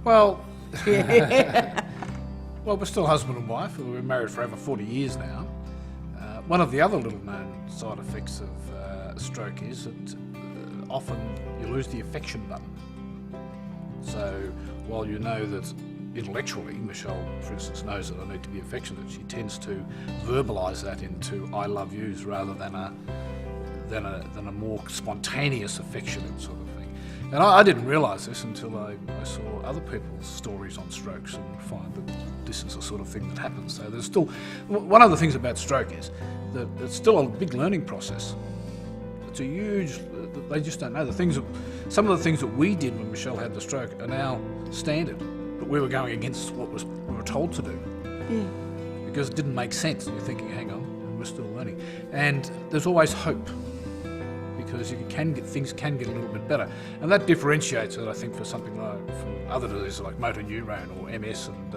Well, well, we're still husband and wife. We've been married for over 40 years now. One of the other little known side effects of stroke is that often you lose the affection button. So while you know that intellectually, Michelle, for instance, knows that I need to be affectionate, she tends to verbalise that into I love yous rather than a more spontaneous, affectionate sort of thing. And I didn't realise this until I saw other people's stories on strokes and find that this is the sort of thing that happens. So there's still, one of the things about stroke is that it's still a big learning process. It's a huge, they just don't know. Some of the things that we did when Michelle had the stroke are now standard, but we were going against what we were told to do. Yeah. Because it didn't make sense. And you're thinking, hang on, we're still learning. And there's always hope, because things can get a little bit better. And that differentiates it, I think, for something like, from other diseases like motor neurone or MS and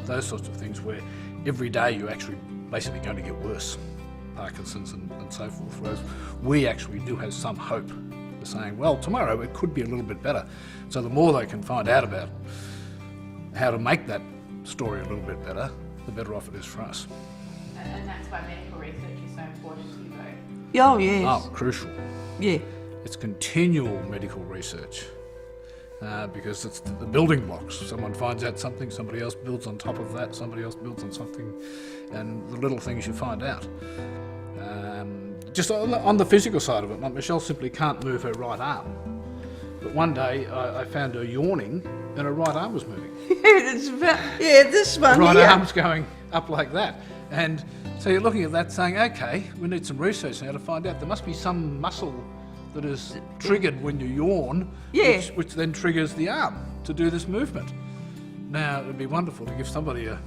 those sorts of things, where every day you're actually basically going to get worse. Parkinson's and so forth, whereas we actually do have some hope for saying, well, tomorrow it could be a little bit better. So the more they can find out about how to make that story a little bit better, the better off it is for us. And that's why medical research is so important to you both. Oh, yes. Oh, crucial. Yeah. It's continual medical research because it's the building blocks. Someone finds out something, somebody else builds on top of that, somebody else builds on something, and the little things you find out. Just on the physical side of it, Michelle simply can't move her right arm. But one day I found her yawning and her right arm was moving. This one The right here. arm's going up like that. And so you're looking at that saying, okay, we need some research now to find out. There must be some muscle that is triggered when you yawn, Yeah. which then triggers the arm to do this movement. Now, it would be wonderful to give somebody a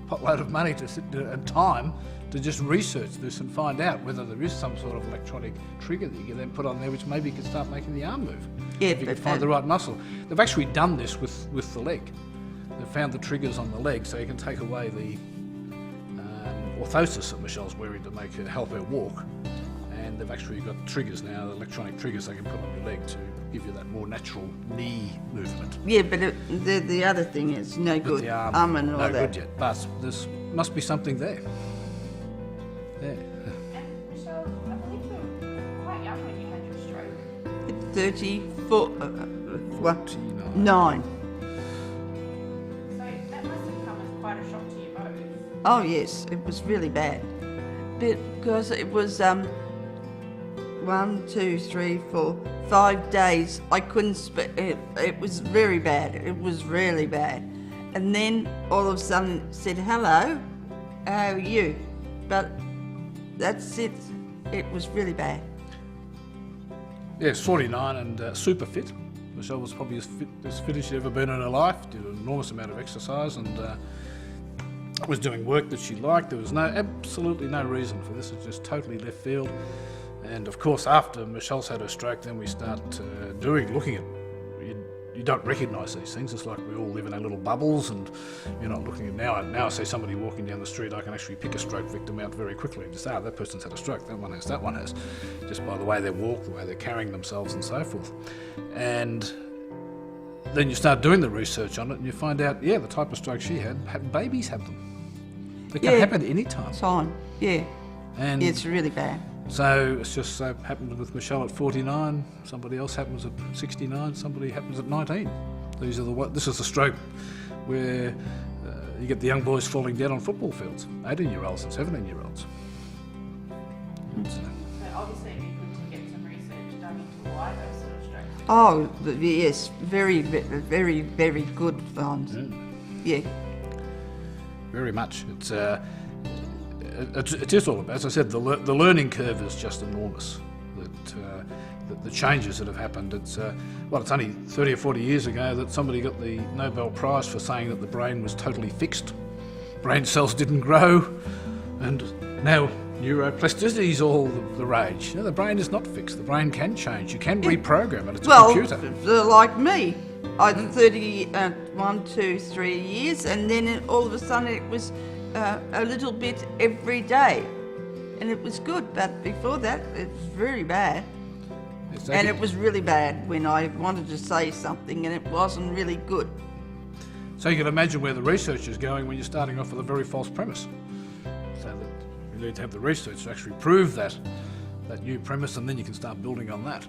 potload of money to sit and time to just research this and find out whether there is some sort of electronic trigger that you can then put on there, which maybe could start making the arm move. Yeah, if you could find the right muscle. They've actually done this with the leg. They've found the triggers on the leg, so you can take away the orthosis that Michelle's wearing to help her walk. And they've actually got triggers now, electronic triggers they can put on your leg to give you that more natural knee movement. Yeah, but the other thing is no But good. the arm, And all no that. good yet. But there must be something there. Yeah. And Michelle, I believe you were quite young when you had your stroke. 34, what? 49. 9. So that must have come as quite a shock to you both. Oh yes, it was really bad. Because it was 1, 2, 3, 4, 5 days. I couldn't speak. It was very bad. It was really bad. And then all of a sudden it said, hello, how are you? But that's it. It was really bad. Yes, 49 and super fit. Michelle was probably as fit as she'd ever been in her life, did an enormous amount of exercise and was doing work that she liked. There was absolutely no reason for this. It was just totally left field. And of course, after Michelle's had her stroke, then we start looking at, you don't recognise these things. It's like we all live in our little bubbles and you're not looking at now I see somebody walking down the street, I can actually pick a stroke victim out very quickly and just, that person's had a stroke, that one has, just by the way they walk, the way they're carrying themselves and so forth. And then you start doing the research on it and you find out, the type of stroke she had babies have them. They can happen any time. Time, yeah. And It's really bad. so it's just so happened with Michelle at 49, somebody else happens at 69, somebody happens at 19. This is a stroke where you get the young boys falling dead on football fields, 18-year-olds and 17-year-olds. So obviously it'd be good to get some research done into why those sort of strokes. Oh, yes, very, very, very good ones. Yeah. Very much. It is all about, as I said, the learning curve is just enormous. The changes that have happened. It's only 30 or 40 years ago that somebody got the Nobel Prize for saying that the brain was totally fixed. Brain cells didn't grow, and now neuroplasticity is all the rage. The brain is not fixed. The brain can change. You can reprogram it. It's a computer. Like me. I had 1, 2, 3 years, and then all of a sudden it was a little bit every day, and it was good. But before that, it was very bad. Exactly. And it was really bad when I wanted to say something, and it wasn't really good. So you can imagine where the research is going when you're starting off with a very false premise. So that you need to have the research to actually prove that new premise, and then you can start building on that.